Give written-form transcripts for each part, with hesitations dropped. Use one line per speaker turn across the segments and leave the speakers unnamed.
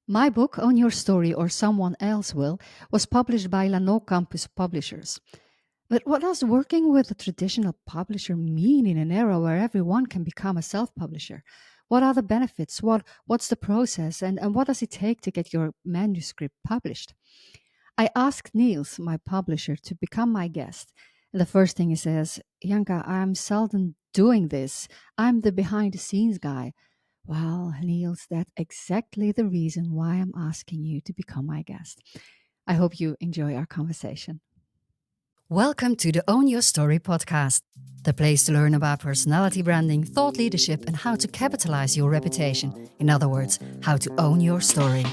My book, Own Your Story or Someone Else Will, was published by Lannoo Campus publishers. But what does working with a traditional publisher mean in an era where everyone can become a self-publisher? What are the benefits? What's the process? And what does it take to get your manuscript published? I asked Niels, my publisher, to become my guest. And the first thing he says, Ianka, I'm seldom doing this. I'm the behind the scenes guy. Well, Niels, that's exactly the reason why I'm asking you to become my guest. I hope you enjoy our conversation. Welcome to the Own Your Story podcast, the place to learn about personality branding, thought leadership, and how to capitalize your reputation. In other words, how to own your story.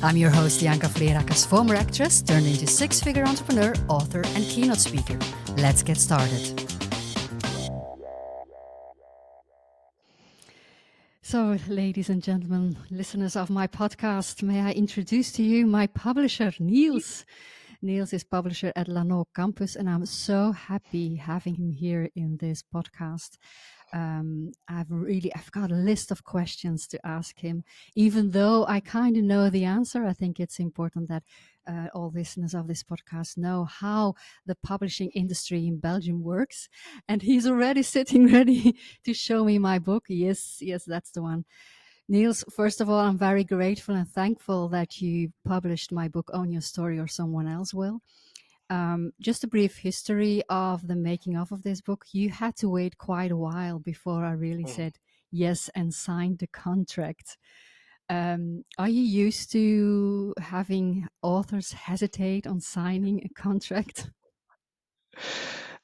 I'm your host, Ianka, former actress turned into six-figure entrepreneur, author, and keynote speaker. Let's get started. So, ladies and gentlemen, listeners of my podcast, may I introduce to you my publisher, Niels. Niels is publisher at Lannoo Campus, and I'm so happy having him here in this podcast. I've got a list of questions to ask him, even though I kind of know the answer. I think it's important that all listeners of this podcast know how the publishing industry in Belgium works. And he's already sitting ready to show me my book. Yes, that's the one. Niels, first of all, I'm very grateful and thankful that you published my book, Own Your Story or Someone Else Will. Just a brief history of the making of this book. You had to wait quite a while before I really
Mhm.
said yes and signed the contract. Are you used to having authors hesitate on signing a contract?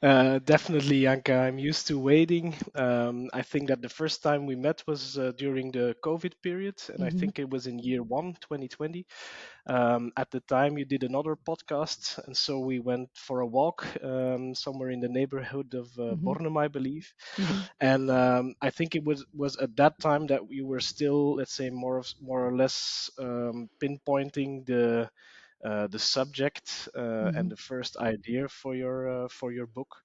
Definitely, Anka. I'm used to waiting. I think that the first time we met was during the COVID period, and I
Mm-hmm.
think it was in year one, 2020. At the time, you did another podcast, and so we went for a walk somewhere in the neighborhood of
Mm-hmm.
Bornem, I believe.
Mm-hmm.
And I think it was at that time that you were still, let's say, more or less pinpointing the subject
Mm-hmm.
and the first idea for your book.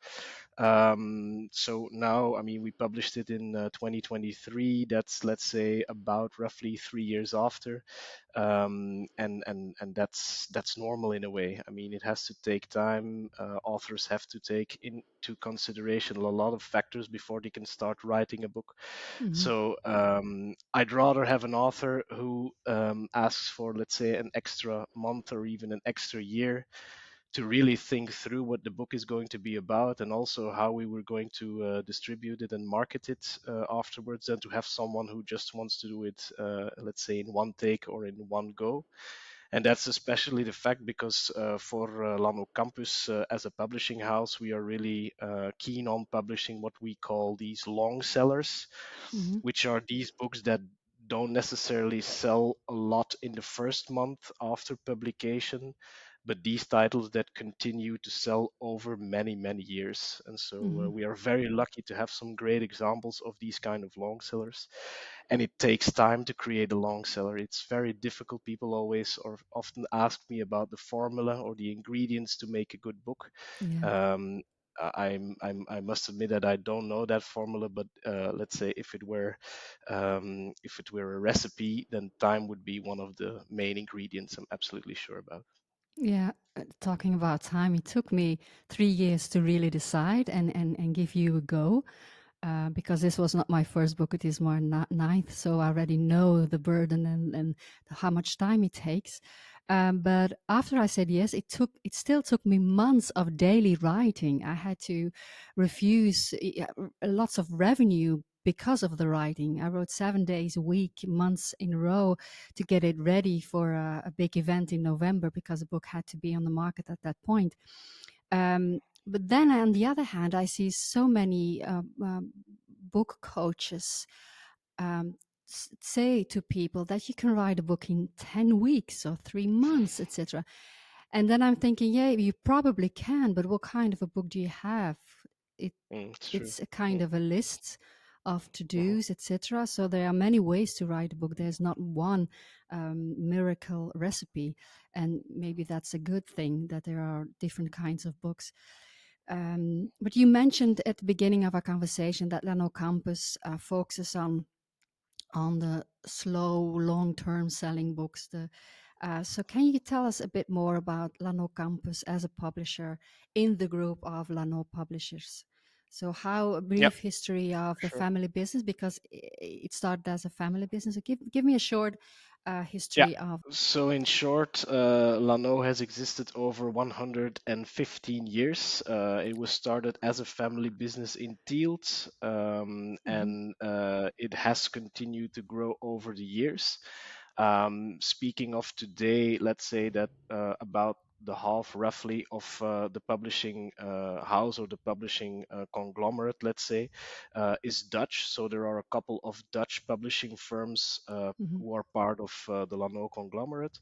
So now, I mean, we published it in 2023. That's, let's say, about roughly 3 years after, and that's normal in a way. I mean, it has to take time. Authors have to take into consideration a lot of factors before they can start writing a book.
Mm-hmm.
So I'd rather have an author who asks for, let's say, an extra month or even an extra year to really think through what the book is going to be about and also how we were going to distribute it and market it afterwards, than to have someone who just wants to do it, let's say, in one take or in one go. And that's especially the fact because for Lannoo Campus, as a publishing house, we are really keen on publishing what we call these long sellers,
Mm-hmm.
which are these books that don't necessarily sell a lot in the first month after publication, but these titles that continue to sell over many, many years. And so
Mm-hmm.
we are very lucky to have some great examples of these kind of long sellers. And it takes time to create a long seller. It's very difficult. People always or often ask me about the formula or the ingredients to make a good book.
Yeah.
Um, I must admit that I don't know that formula, but let's say if it were a recipe, then time would be one of the main ingredients. I'm absolutely sure about.
Yeah, talking about time, it took me 3 years to really decide and give you a go, because this was not my first book, it is my ninth, so I already know the burden and how much time it takes. But after I said yes, it still took me months of daily writing. I had to refuse lots of revenue because of the writing. I wrote 7 days a week, months in a row, to get it ready for a big event in November because the book had to be on the market at that point. But then, on the other hand, I see so many book coaches um, say to people that you can write a book in 10 weeks or 3 months, etc. And then I'm thinking, yeah, you probably can, but what kind of a book do you have? It,
It's true.
it's a kind
Mm,
of a list of
mhm.
to-dos, etc. So there are many ways to write a book. There's not one miracle recipe, and maybe that's a good thing that there are different kinds of books. But you mentioned at the beginning of our conversation that Lannoo Campus focuses on the slow, long-term selling books. So can you tell us a bit more about Lannoo Campus as a publisher in the group of Lannoo publishers? So how a
Yep,
brief history of the
sure.
family business, because it started as a family business. So give me a short
Yeah.
history of.
So in short, Lannoo has existed over 115 years. It was started as a family business in Tielt,
Mhm,
and it has continued to grow over the years. Speaking of today, let's say that about the half roughly of the publishing house or the publishing conglomerate, let's say, is Dutch. So there are a couple of Dutch publishing firms
mhm,
who are part of the Lannoo conglomerate,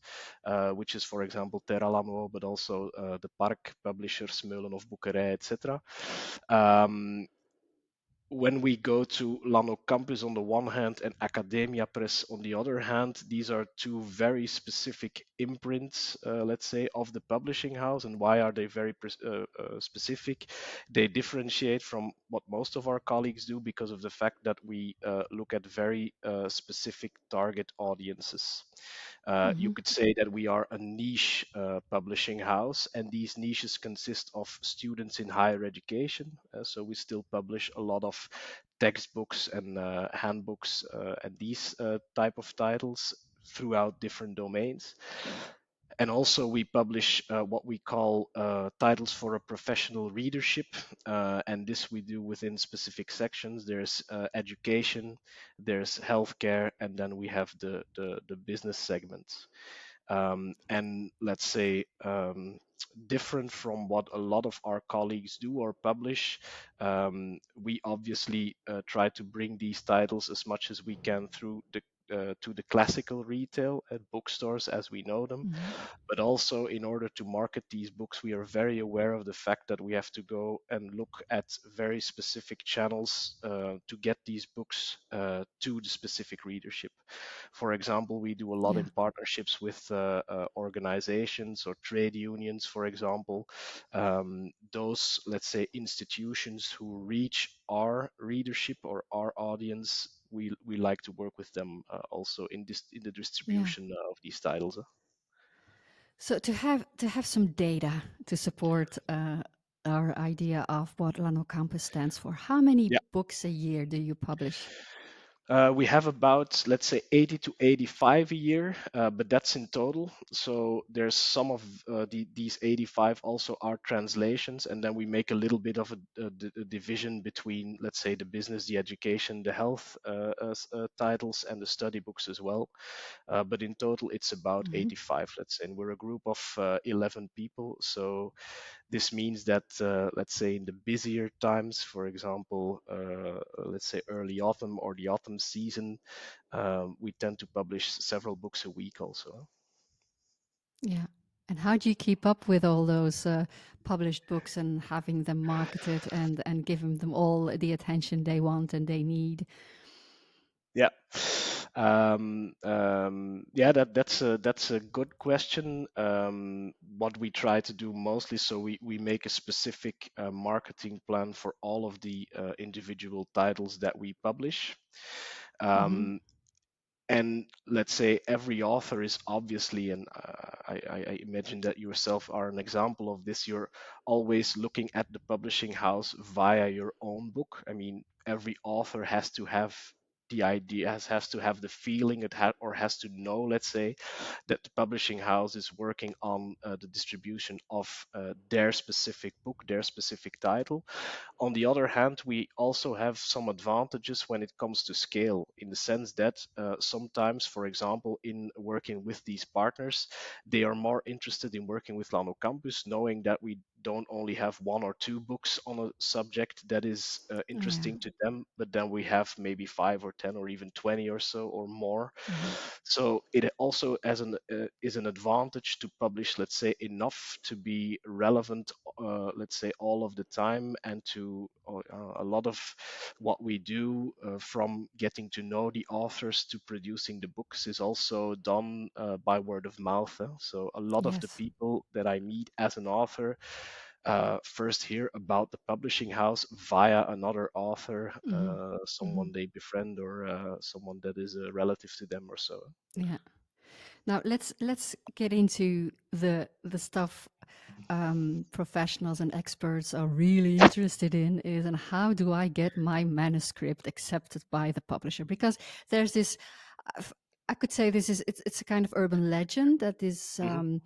which is, for example, Terra Lannoo, but also the Park publishers, Meulen of Boekerij, etc. When we go to Lannoo Campus on the one hand and Academia Press on the other hand, these are two very specific imprints, let's say, of the publishing house. And why are they very specific? They differentiate from what most of our colleagues do because of the fact that we look at very specific target audiences. You
mhm.
could say that we are a niche publishing house, and these niches consist of students in higher education. So we still publish a lot of textbooks and handbooks and these type of titles throughout different domains. And also we publish what we call titles for a professional readership, and this we do within specific sections. There's education, there's healthcare, and then we have the business segments. And let's say different from what a lot of our colleagues do or publish, we obviously try to bring these titles as much as we can through the to the classical retail at bookstores as we know them.
Mhm.
But also, in order to market these books, we are very aware of the fact that we have to go and look at very specific channels to get these books to the specific readership. For example, we do a lot
Yeah.
in partnerships with organizations or trade unions, for example. Those, let's say, institutions who reach our readership or our audience, we like to work with them also in the
Yeah.
distribution of these titles.
So to have some data to support our idea of what Lannoo Campus stands for, how many
Yeah.
books a year do you publish?
We have about, let's say, 80 to 85 a year, but that's in total. So there's some of these 85 also are translations, and then we make a little bit of a division between, let's say, the business, the education, the health titles, and the study books as well. But in total, it's about
Mhm.
85, let's say. And we're a group of 11 people. So this means that, let's say, in the busier times, for example, let's say early autumn or the autumn season, we tend to publish several books a week also.
Yeah. And how do you keep up with all those published books and having them marketed and giving them all the attention they want and they need?
Yeah. Yeah, that's a good question. What we try to do mostly, so we make a specific marketing plan for all of the individual titles that we publish.
Hmm.
Um, and let's say every author is obviously, and I imagine that yourself are an example of this. You're always looking at the publishing house via your own book. I mean, every author has to have the idea, has to have the feeling or has to know, let's say, that the publishing house is working on the distribution of their specific book, their specific title. On the other hand, we also have some advantages when it comes to scale, in the sense that sometimes, for example, in working with these partners, they are more interested in working with Lannoo Campus, knowing that we don't only have one or two books on a subject that is
Yeah.
interesting to them, but then we have maybe 5 or 10 or even 20 or so or more.
Hmm.
So it also is an advantage to publish, let's say, enough to be relevant, let's say, all of the time, and to a lot of what we do, from getting to know the authors to producing the books, is also done by word of mouth. So a lot of the
Yes.
people that I meet as an author, first hear about the publishing house via another author,
Hmm. Hmm.
someone they befriend, or someone that is a relative to them or so.
Yeah. Now let's get into the stuff professionals and experts are really interested in is, and how do I get my manuscript accepted by the publisher? Because there's this, I could say this is it's a kind of urban legend that is
Hmm.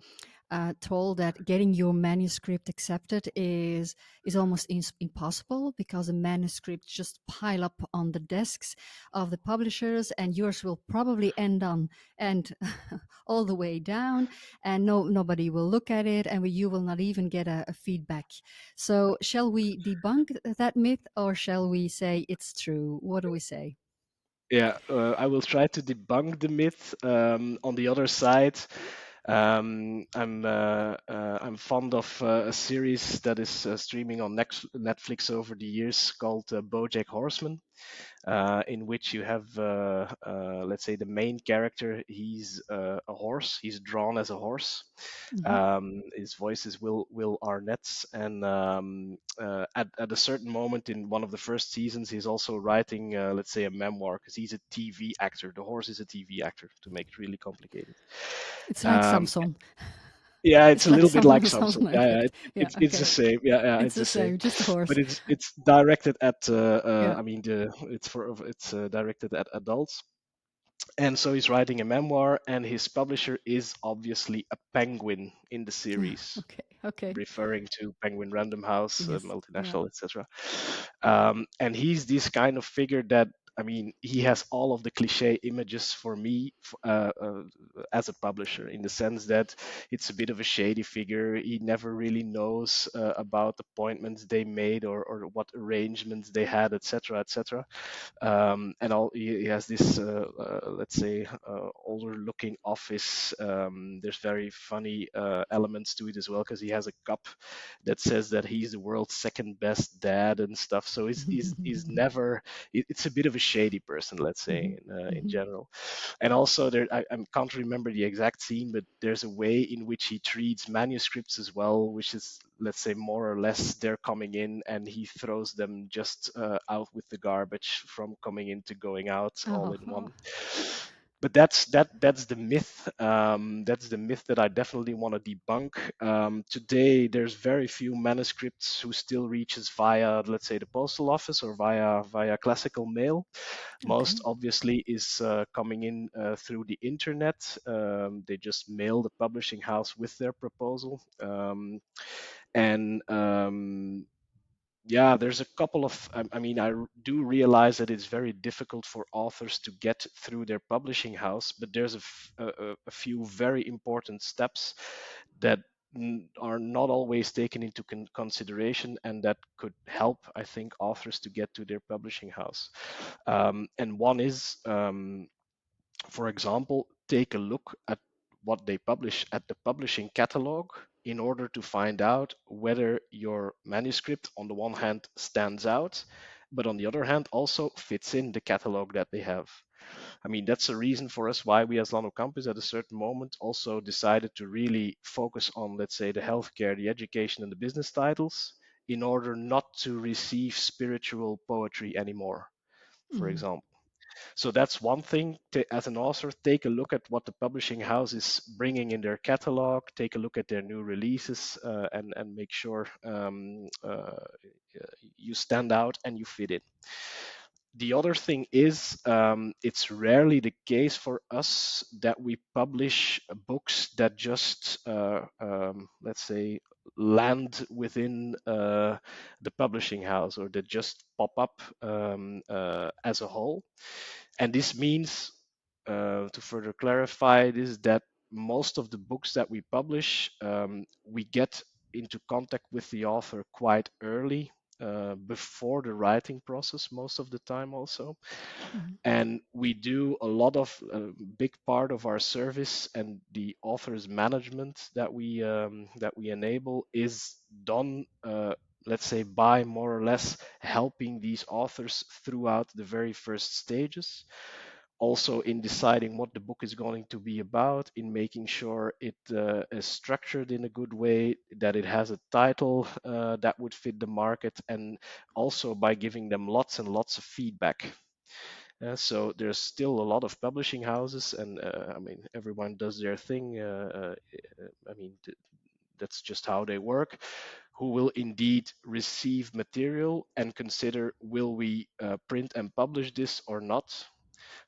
told that getting your manuscript accepted is almost impossible, because the manuscripts just pile up on the desks of the publishers, and yours will probably end on and all the way down, and nobody will look at it, and you will not even get a feedback. So shall we debunk that myth, or shall we say it's true? What do we say?
Yeah, I will try to debunk the myth. On the other side, I'm fond of a series that is streaming on Netflix over the years called BoJack Horseman, in which you have, let's say, the main character. He's a horse. He's drawn as a horse.
Hmm.
His voice is Will Arnett's, and at a certain moment in one of the first seasons, he's also writing, let's say, a memoir, because he's a TV actor. The horse is a TV actor, to make it really complicated.
It's like
Um,
Samson.
yeah, it's
It's
a
like
little bit like
something
Samson.
like
Yeah,
that.
yeah,
Yeah.
it's the
Okay.
same. Yeah, yeah,
It's
it's
the
the same.
same, just a
But
horse.
it's directed at.
Yeah.
I mean, the it's directed at adults. And so he's writing a memoir, and his publisher is obviously a penguin in the series,
Okay. Okay.
referring to Penguin Random House,
Yes. Yeah.
multinational, etc. And he's this kind of figure that, I mean, he has all of the cliche images for me, as a publisher, in the sense that it's a bit of a shady figure. He never really knows about appointments they made, or what arrangements they had, etc., etc. And he has this, let's say, older looking office. There's very funny elements to it as well, because he has a cup that says that he's the world's second best dad and stuff. So he's never, it's a bit of a shady person, let's
Hmm.
say, in
Hmm.
general. And also there, I can't remember the exact scene, but there's a way in which he treats manuscripts as well, which is, let's say, more or less they're coming in and he throws them just out with the garbage, from coming in to going out, all
Oh,
in
oh.
one. But that's the myth. That's the myth that I definitely want to debunk. Today, there's very few manuscripts who still reaches via, let's say, the postal office, or via classical mail. Most
Okay.
obviously is coming in through the internet. They just mail the publishing house with their proposal. And Yeah, there's a couple of, I mean, do realize that it's very difficult for authors to get through their publishing house, but there's a few very important steps that are not always taken into consideration, and that could help, I think, authors to get to their publishing house. And one is, for example, take a look at what they publish at the publishing catalog, in order to find out whether your manuscript, on the one hand, stands out, but on the other hand, also fits in the catalog that they have. I mean, that's a reason for us why we as Lannoo Campus at a certain moment also decided to really focus on, let's say, the healthcare, the education, and the business titles, in order not to receive spiritual poetry anymore, for
Mm.
example. So that's one thing. As an author, take a look at what the publishing house is bringing in their catalog. Take a look at their new releases, and make sure you stand out and you fit in. The other thing is, it's rarely the case for us that we publish books that just, let's say, land within the publishing house, or that just pop up as a whole. And this means, to further clarify this, that most of the books that we publish, we get into contact with the author quite early, before the writing process, most of the time also.
Mm.
And we do a lot of, big part of our service, and the author's management that we enable is done, let's say, by more or less helping these authors throughout the very first stages. also in deciding what the book is going to be about, in making sure it is structured in a good way, that it has a title that would fit the market, and also by giving them lots and lots of feedback. So there's still a lot of publishing houses, and I mean, everyone does their thing. I mean, that's just how they work, who will indeed receive material and consider, will we print and publish this or not?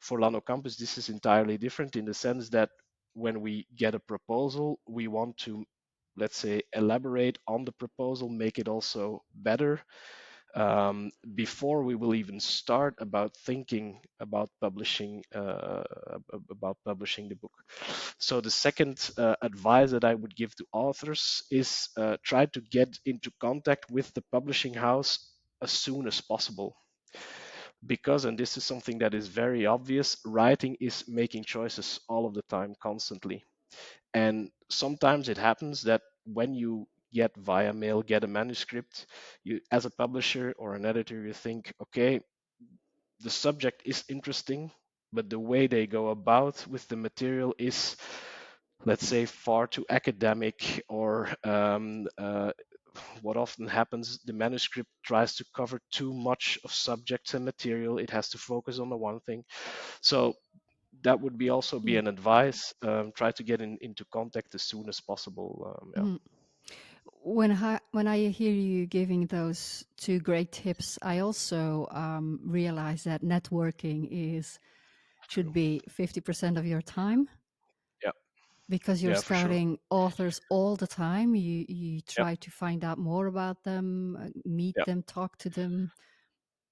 For Lannoo Campus, this is entirely different in the sense that when we get a proposal, we want to, let's say, elaborate on the proposal, make it also better, before we will even start about thinking about publishing the book. So the second advice that I would give to authors is try to get into contact with the publishing house as soon as possible, because, and this is something that is very obvious, writing is making choices all of the time, constantly. And sometimes it happens that when you get via mail, get a manuscript, you, as a publisher or an editor, you think, okay, the subject is interesting, but the way they go about with the material is, let's say, far too academic, or what often happens, the manuscript tries to cover too much of subjects and material. It has to focus on the one thing. So that would be also be
Yeah.
an advice. Try to get into contact as soon as possible. Yeah.
Mhm. When I hear you giving those two great tips, I also realize that networking is should
True.
be 50% of your time,
Yeah.
because you're
Yeah, for sure.
scouting authors all the time. You
Yeah.
try to find out more about them, meet
Yeah.
them, talk to them,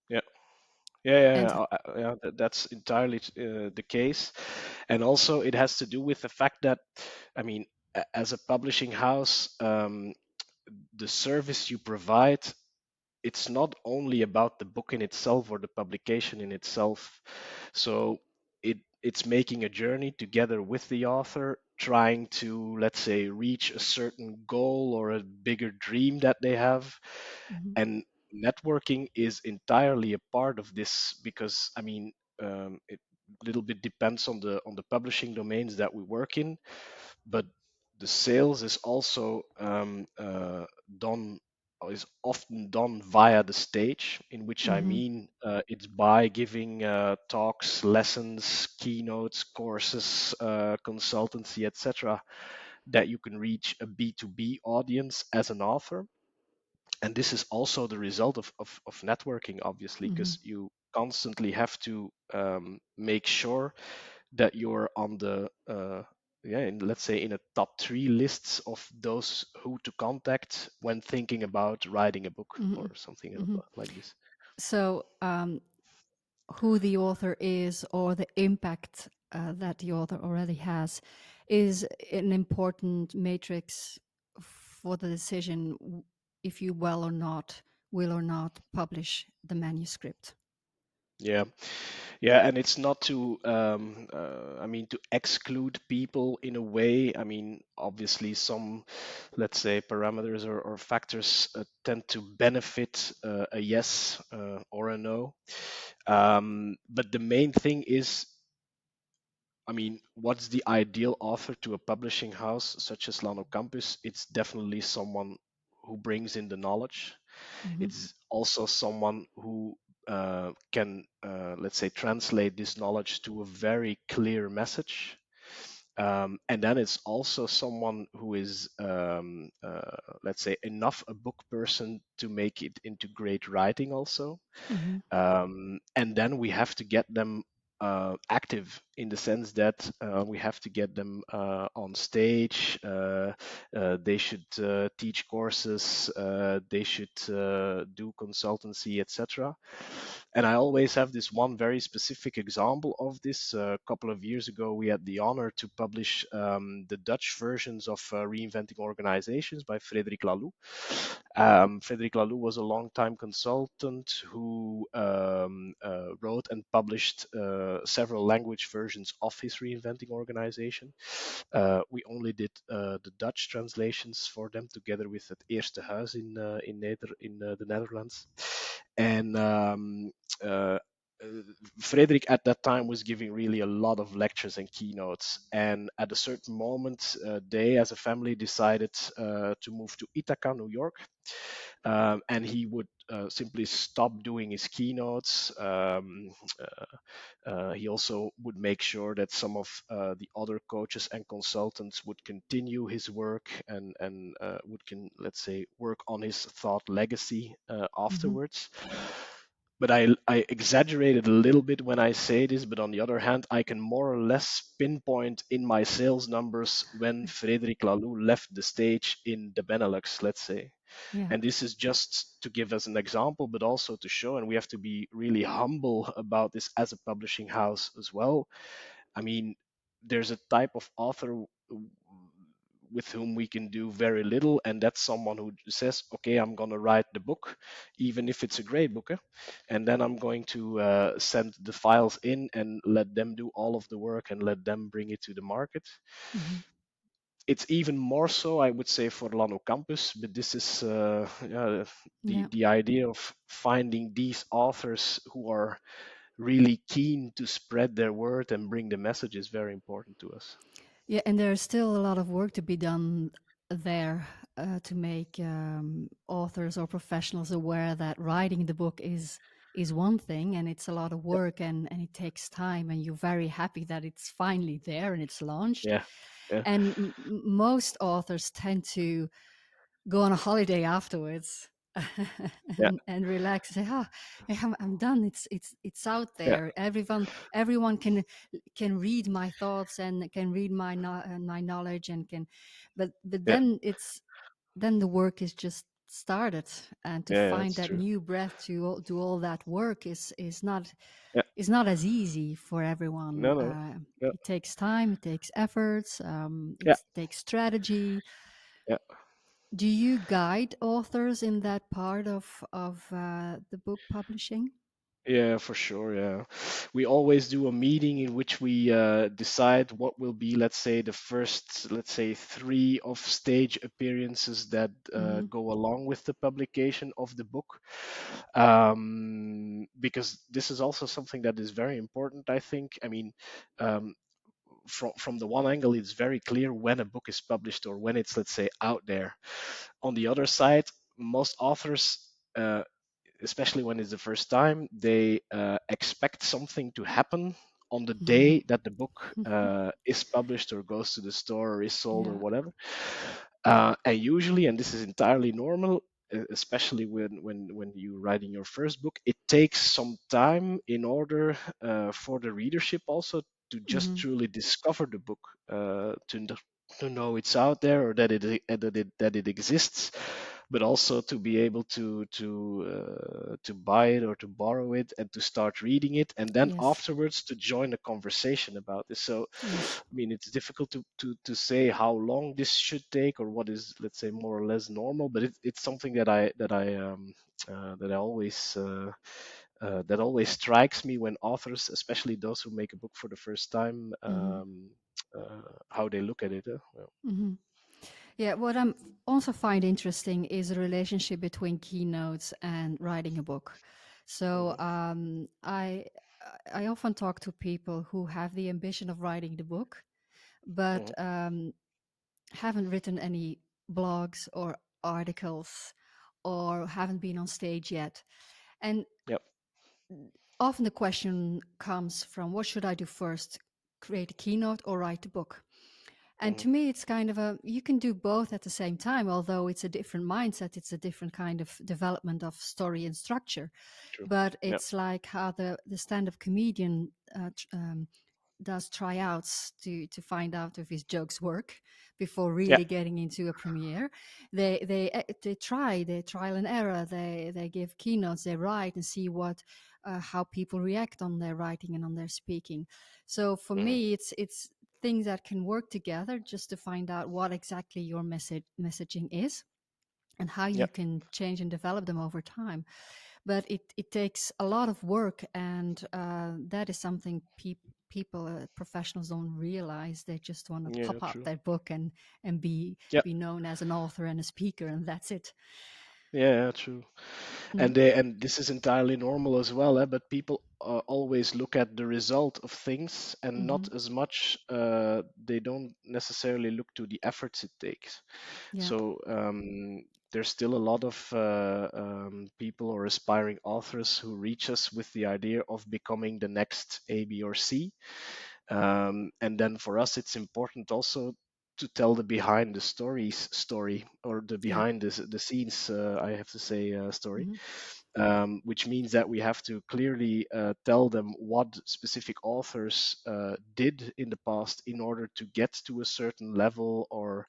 Yeah. Yeah.
and
Yeah. That's entirely the case, and also it has to do with the fact that, I mean, as a publishing house, the service you provide, it's not only about the book in itself or the publication in itself. So it's making a journey together with the author, trying to, let's say, reach a certain goal or a bigger dream that they have.
Mhm,
And networking is entirely a part of this, because, I mean, it a little bit depends on the publishing domains that we work in, but the sales is also done, or is often done via the stage, in which I
mhm,
mean, it's by giving talks, lessons, keynotes, courses, consultancy, etc., that you can reach a B2B audience as an author. And this is also the result of networking, obviously,
mhm,
because you constantly have to make sure that you're on the yeah, let's say in a top three lists of those who to contact when thinking about writing a book
mhm,
or something
mhm.
like this.
So, who the author is or the impact that the author already has is an important matrix for the decision if you will or not publish the manuscript.
Yeah, yeah, and it's not to, I mean, to exclude people in a way. I mean, obviously, some, let's say, parameters or factors tend to benefit a yes or a no. But the main thing is, I mean, what's the ideal author to a publishing house such as Lannoo Campus? It's definitely someone who brings in the knowledge.
Mhm,
It's also someone who can, let's say, translate this knowledge to a very clear message. And then it's also someone who is, let's say, enough a book person to make it into great writing also.
mhm,
And then we have to get them active, in the sense that we have to get them on stage. They should teach courses. They should do consultancy, etc. And I always have this one very specific example of this. A couple of years ago, we had the honor to publish the Dutch versions of Reinventing Organizations by Frédéric Laloux. Frédéric Laloux was a long-time consultant who wrote and published several language versions of his Reinventing Organization. We only did the Dutch translations for them together with het Eerste Huis in the Netherlands. And Frederick at that time was giving really a lot of lectures and keynotes. And at a certain moment, they as a family decided to move to Ithaca, New York. And he would simply stop doing his keynotes. He also would make sure that some of the other coaches and consultants would continue his work and would let's say, work on his thought legacy
Mm-hmm.
afterwards. But I exaggerated a little bit when I say this, but on the other hand, I can more or less pinpoint in my sales numbers when Frédéric Laloux left the stage in the Benelux, let's say.
Yeah.
And this is just to give us an example, but also to show, and we have to be really humble about this as a publishing house as well. I mean, there's a type of author with whom we can do very little, and that's someone who says, okay, I'm going to write the book, even if it's a great book, and then I'm going to send the files in and let them do all of the work and let them bring it to the market.
Mm-hmm.
It's even more so, I would say, for Lannoo Campus, but this is yeah,
Yeah.
the idea of finding these authors who are really keen to spread their word and bring the message is very important to us.
Yeah, and there's still a lot of work to be done there to make authors or professionals aware that writing the book is one thing, and it's a lot of
Yep.
work, and it takes time, and you're very happy that it's finally there and it's launched.
Yeah, yeah,
And most authors tend to go on a holiday afterwards
yeah,
and relax and say, "Ah, I'm done. It's out
yeah,
there. Everyone can read my thoughts and can read my knowledge and can." But
yeah,
then then the work is just started, and to
yeah.
find
That's
that
true.
new breath to do all that work
Yeah,
is not as easy for everyone.
no, no, yeah,
It takes time, it takes efforts,
yeah,
it takes strategy.
yeah.
Do you guide authors in that part of the book publishing?
Yeah, for sure. Yeah. We always do a meeting in which we decide what will be, let's say, the first, let's say, three of stage appearances that
Mm-hmm.
go along with the publication of the book. Because this is also something that is very important, I think. I mean, um, from the one angle, it's very clear when a book is published or when it's, let's say, out there. On the other side, most authors, especially when it's the first time, they expect something to happen on the day that the book is published or goes to the store or is sold or
Yeah.
whatever. And usually, and this is entirely normal, especially when you're writing your first book, it takes some time in order for the readership also to just
Mm-hmm.
truly discover the book, to know it's out there or that it exists, but also to be able to buy it or to borrow it and to start reading it, and then
Yes.
afterwards to join a conversation about this. So,
Yes.
I mean, it's difficult to say how long this should take or what is, let's say, more or less normal, but it's something that I always that always strikes me when authors, especially those who make a book for the first time,
Mm-hmm.
how they look at it. Well,
Mm-hmm. Yeah. What I'm also find interesting is the relationship between keynotes and writing a book. So
mhm,
I often talk to people who have the ambition of writing the book, but
mhm,
haven't written any blogs or articles or haven't been on stage yet. And
yep,
often the question comes from, what should I do first? Create a keynote or write a book? And
mhm,
to me, it's kind of you can do both at the same time, although it's a different mindset, it's a different kind of development of story and structure.
true,
But
yep,
it's like how the stand-up comedian does tryouts to find out if his jokes work before
yeah,
really getting into a premiere. They trial and error. They give keynotes. They write and see what how people react on their writing and on their speaking. So for
mhm,
me, it's things that can work together just to find out what exactly your messaging is and how you
yep,
can change and develop them over time. But it takes a lot of work, and that is something people, professionals don't realize. They just want to
yeah,
pop out
true,
their book and
yep.
be known as an author and a speaker, and that's it.
Yeah, true.
Mm,
And this is entirely normal as well, but people always look at the result of things and
mm-hmm.
not as much. They don't necessarily look to the efforts it takes.
Yeah.
So there's still a lot of people or aspiring authors who reach us with the idea of becoming the next A, B, or C. And then for us, it's important also to tell the behind the stories story, or the
Yeah.
behind the scenes, I have to say, story,
Mm-hmm.
which means that we have to clearly tell them what specific authors did in the past in order to get to a certain level, or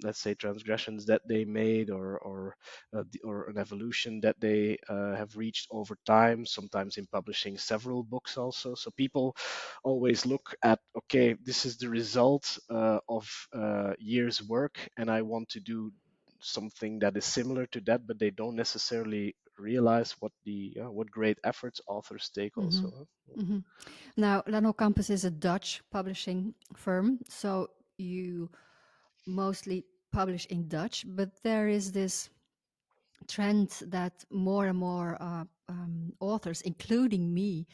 let's say transgressions that they made, or an evolution that they have reached over time, sometimes in publishing several books also. So people always look at, okay, this is the result of years work, and I want to do something that is similar to that, but they don't necessarily realize what great efforts authors take
Mm-hmm.
also.
Mm-hmm. Now, Lannoo Campus is a Dutch publishing firm, so you mostly publish in Dutch, but there is this trend that more and more authors, including me,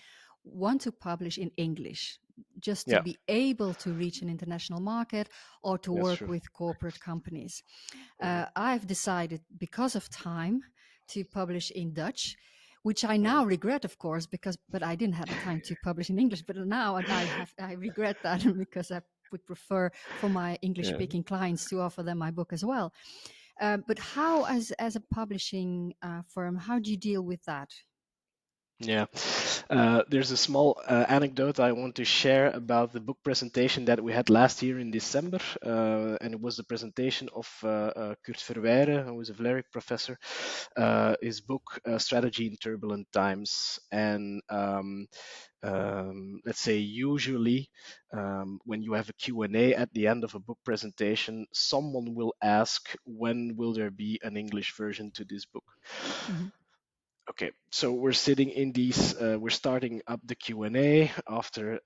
want to publish in English just to
Yeah,
be able to reach an international market or to
that's
work
true.
with corporate companies.
Hmm.
I've decided, because of time, to publish in Dutch, which I
Hmm.
now regret, of course, because but I didn't have the time to publish in English. But now I regret that because I would prefer for my English
Yeah.
speaking clients to offer them my book as well. But how, as a publishing firm, how do you deal with that?
Yeah. There's a small anecdote I want to share about the book presentation that we had last year in December. And it was the presentation of Kurt Verwijren, who is a Vlerick professor, his book, Strategy in Turbulent Times. And let's say usually when you have a Q&A at the end of a book presentation, someone will ask, when will there be an English version to this book?
Hmm.
Okay, so we're sitting in these, we're starting up the Q&A after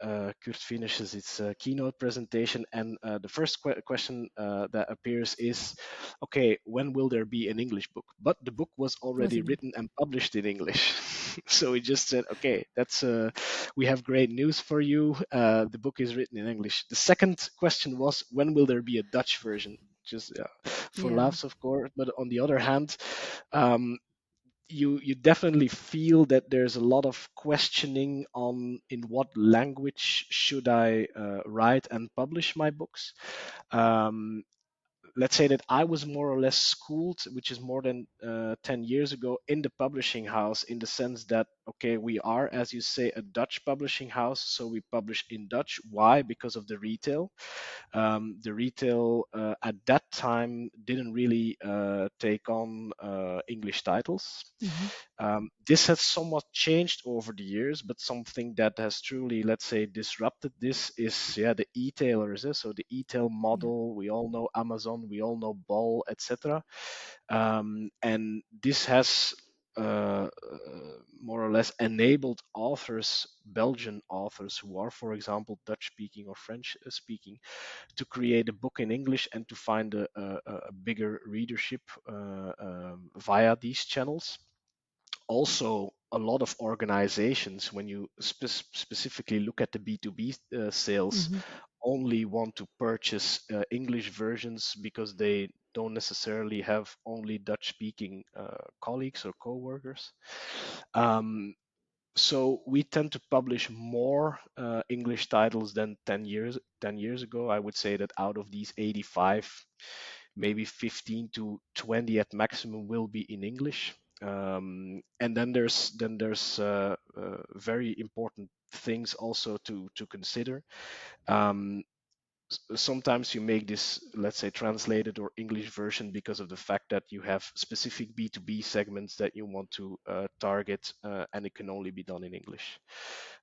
Kurt finishes its keynote presentation, and the first question that appears is, okay, when will there be an English book? But the book was
Was
already
in
written and published in English. So we just said, okay, we have great news for you. The book is written in English. The second question was, when will there be a Dutch version? Just for
yeah.
laughs, of course. But on the other hand, um, you definitely feel that there's a lot of questioning on in what language should I write and publish my books. Um, let's say that I was more or less schooled, which is more than 10 years ago, in the publishing house, in the sense that, okay, we are, as you say, a Dutch publishing house, so we publish in Dutch. Why? Because of the retail. The retail at that time didn't really take on English titles.
Hmm.
This has somewhat changed over the years, but something that has truly, let's say, disrupted this is, yeah, the e-tailers. So the e-tail
Yeah.
model, we all know Amazon, we all know Bol, etc. And this has more or less enabled authors, Belgian authors who are, for example, Dutch speaking or French speaking, to create a book in English and to find a bigger readership via these channels. Also, a lot of organizations, when you specifically look at the B2B sales,
Hmm.
only want to purchase English versions because they don't necessarily have only Dutch speaking colleagues or co-workers. So we tend to publish more English titles than 10 years ago. I would say that out of these 85, maybe 15 to 20 at maximum will be in English. And then there's very important things also to consider. Um, Sometimes you make this, let's say, translated or English version because of the fact that you have specific B2B segments that you want to target, and it can only be done in English.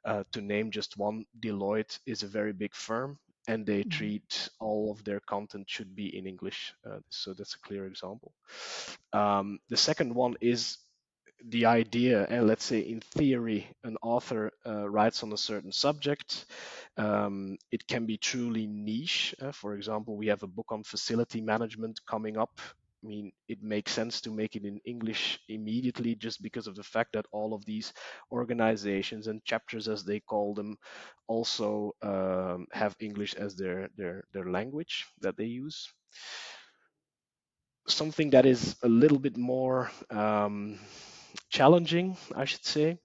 To name just one, Deloitte is a very big firm, and they
Hmm.
treat all of their content should be in English. So that's a clear example. The second one is the idea, and let's say in theory, an author writes on a certain subject. It can be truly niche. For example, we have a book on facility management coming up. mean, it makes sense to make it in English immediately, just because of the fact that all of these organizations and chapters, as they call them, also have English as their language that they use. Something that is a little bit more challenging, I should say,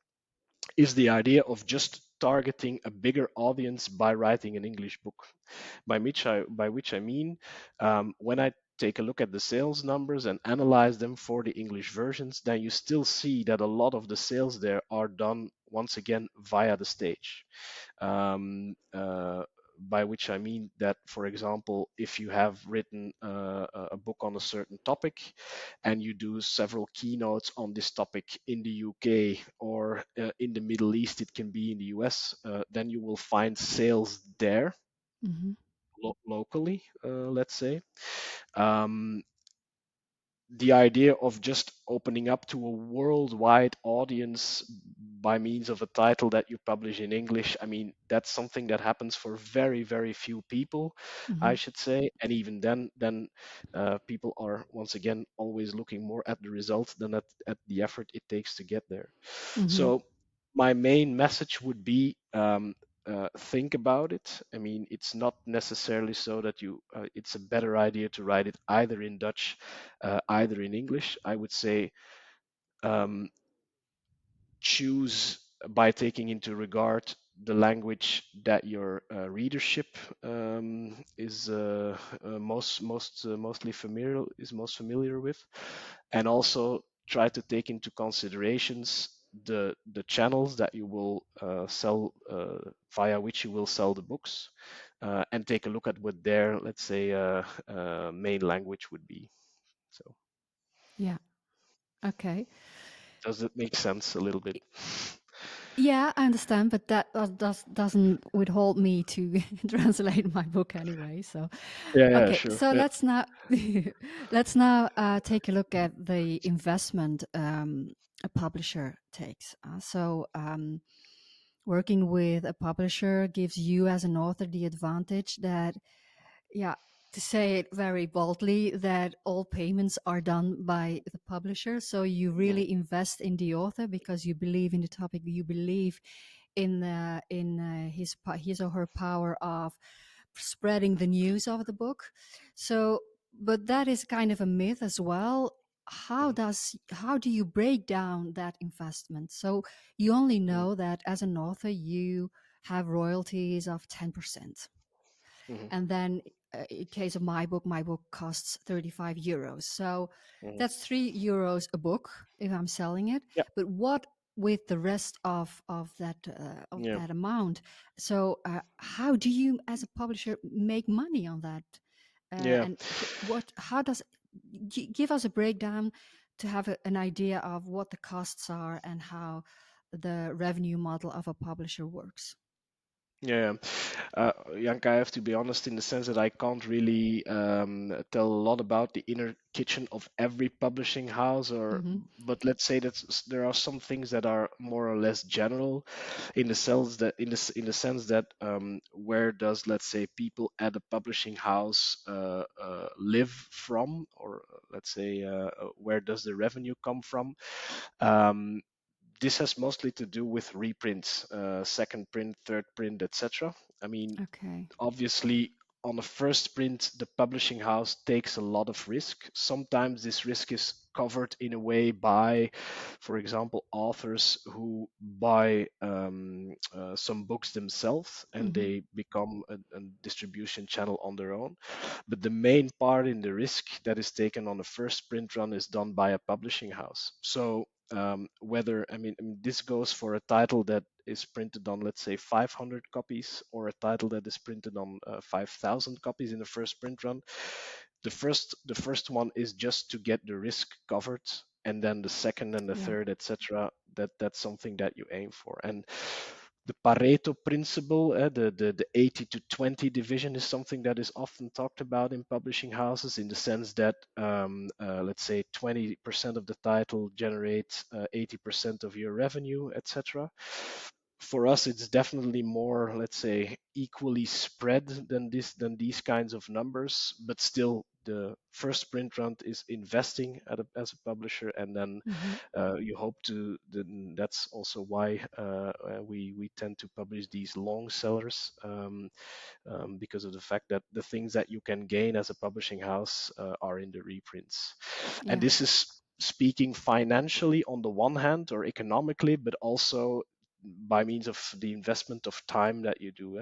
is the idea of just targeting a bigger audience by writing an English book. By which I mean, when I take a look at the sales numbers and analyze them for the English versions, then you still see that a lot of the sales there are done once again via the stage. By which I mean that, for example, if you have written a book on a certain topic and you do several keynotes on this topic in the UK or in the Middle East, it can be in the US, then you will find sales there
Hmm.
locally, let's say. Um, the idea of just opening up to a worldwide audience by means of a title that you publish in English, I mean, that's something that happens for very, very few people,
Hmm.
I should say. And even then people are once again always looking more at the result than at the effort it takes to get there.
Hmm.
So my main message would be, think about it. I mean, it's not necessarily so that it's a better idea to write it either in Dutch, either in English. I would say, um, choose by taking into regard the language that your readership is most familiar with, and also try to take into considerations the channels that you will sell via which you will sell the books, and take a look at what their, let's say, main language would be. So
Yeah. Okay.
does it make sense a little bit?
Yeah, I understand, but that doesn't withhold me to translate my book anyway. So,
Yeah, yeah,
okay,
sure.
so
Yeah.
let's now take a look at the investment a publisher takes. Working with a publisher gives you as an author the advantage that, yeah, to say it very boldly, that all payments are done by the publisher. So you
Mhm,
really invest in the author because you believe in the topic, you believe in his or her power of spreading the news of the book. So, but that is kind of a myth as well.
mhm,
How do you break down that investment? So you only
mhm,
know that as an author you have royalties of 10%.
mhm,
And then in case of my book costs 35 euros. So
mhm.
that's 3 euros a book if I'm selling it.
Yeah,
But what with the rest of
yeah,
that amount? So how do you as a publisher make money on that?
yeah.
And what how does give us a breakdown to have an idea of what the costs are and how the revenue model of a publisher works.
Yeah, Janka, I have to be honest in the sense that I can't really tell a lot about the inner kitchen of every publishing house, or
Hmm.
but let's say that there are some things that are more or less general, in the sense that where does, let's say, people at a publishing house live from, or let's say, where does the revenue come from? Um, this has mostly to do with reprints, second print, third print, etc. I mean,
Okay.
obviously, on the first print, the publishing house takes a lot of risk. Sometimes this risk is covered in a way by, for example, authors who buy some books themselves and
Hmm.
they become a distribution channel on their own. But the main part in the risk that is taken on the first print run is done by a publishing house. So whether I mean this goes for a title that is printed on, let's say, 500 copies, or a title that is printed on 5,000 copies in the first print run. The first one is just to get the risk covered, and then the second and the
Yeah.
third, etc., that's something that you aim for. And the Pareto principle, the 80 to 20 division, is something that is often talked about in publishing houses, in the sense that, let's say, 20% of the title generates 80% of your revenue, etc. For us, it's definitely more, let's say, equally spread than these kinds of numbers, but still the first sprint round is investing as a publisher, and then
Mm-hmm.
you hope to. That's also why we tend to publish these long sellers. Because of the fact that the things that you can gain as a publishing house are in the reprints. And
Yeah.
this is speaking financially on the one hand or economically, but also by means of the investment of time that you do,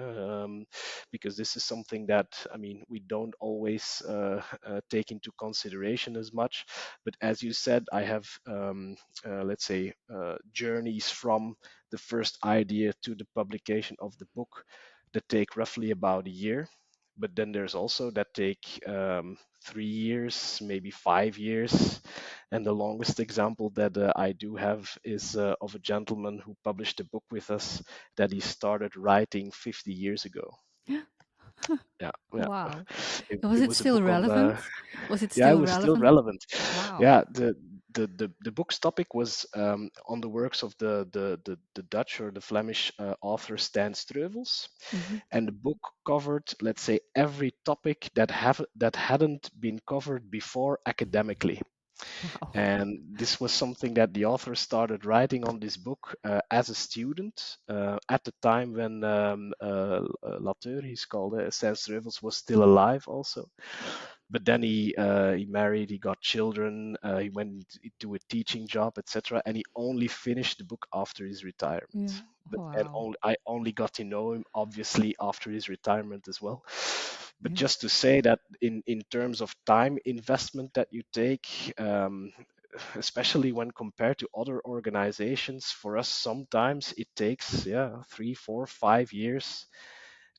because this is something that, I mean, we don't always take into consideration as much. But as you said, I have, let's say, journeys from the first idea to the publication of the book that take roughly about a year. But then there's also that take 3 years, maybe 5 years. And the longest example that I do have is of a gentleman who published a book with us that he started writing 50 years ago. Yeah, yeah.
Wow. Was
It
it
was a
still
book of
relevant? Was it
yeah, it
still
was still
relevant?
relevant.
Wow.
Yeah, the book's topic was on the works of the Dutch or the Flemish author Stan Streuvels,
Hmm.
and the book covered, let's say, every topic that hadn't been covered before academically.
Wow.
And this was something that the author started writing on this book as a student at the time when Latour, he's called, Stan Streuvels, was still alive also. But then he married, he got children, he went into a teaching job, etc. And he only finished the book after his retirement.
Yeah.
But and
Wow.
only, I only got to know him obviously after his retirement as well. But
Yeah.
just to say that in terms of time investment that you take, especially when compared to other organizations, for us sometimes it takes 3, 4, 5 years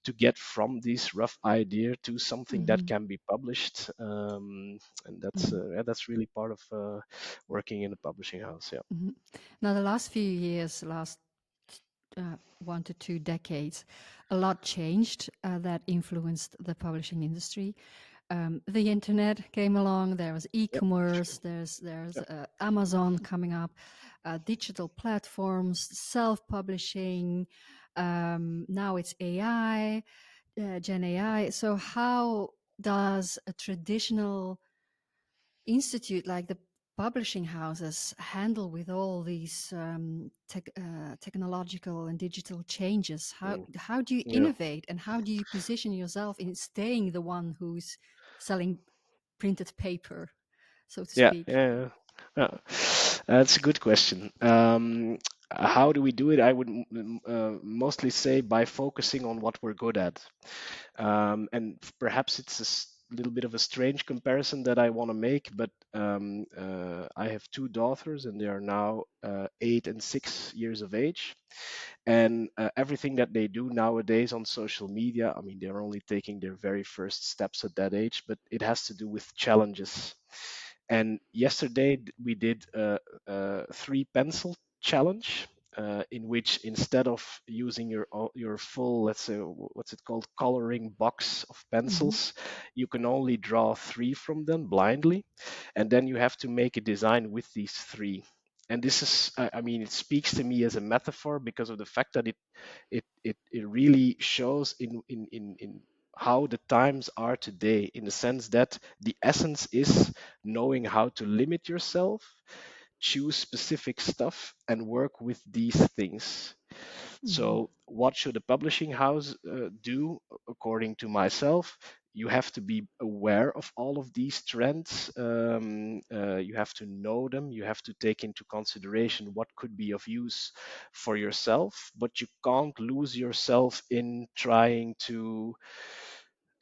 to get from this rough idea to something that
Hmm.
can be published, and
Hmm.
that's really part of working in a publishing house. Yeah.
Hmm. Now, the last few years, last 1 to 2 decades, a lot changed that influenced the publishing industry. The internet came along. There was
Yep.
e-commerce. There's
Yep.
Amazon coming up, digital platforms, self-publishing. Now it's AI, Gen AI. So how does a traditional institute like the publishing houses handle with all these technological and digital changes?
Mm.
How do you
Yeah.
innovate, and how do you position yourself in staying the one who's selling printed paper, so to
Yeah.
speak?
Yeah. Yeah. That's a good question. How do we do it? I would mostly say by focusing on what we're good at. And perhaps it's a little bit of a strange comparison that I want to make, but I have two daughters, and they are now 8 and 6 years of age. And everything that they do nowadays on social media, I mean, they're only taking their very first steps at that age, but it has to do with challenges. And yesterday we did a three pencil challenge, in which instead of using your full, let's say, what's it called, coloring box of
Hmm.
pencils, you can only draw three from them blindly, and then you have to make a design with these three. And this is, I mean, it speaks to me as a metaphor because of the fact that it really shows in how the times are today, in the sense that the essence is knowing how to limit yourself, choose specific stuff, and work with these things.
Hmm.
So, what should a publishing house do? According to myself, you have to be aware of all of these trends. You have to know them. You have to take into consideration what could be of use for yourself, but you can't lose yourself in trying to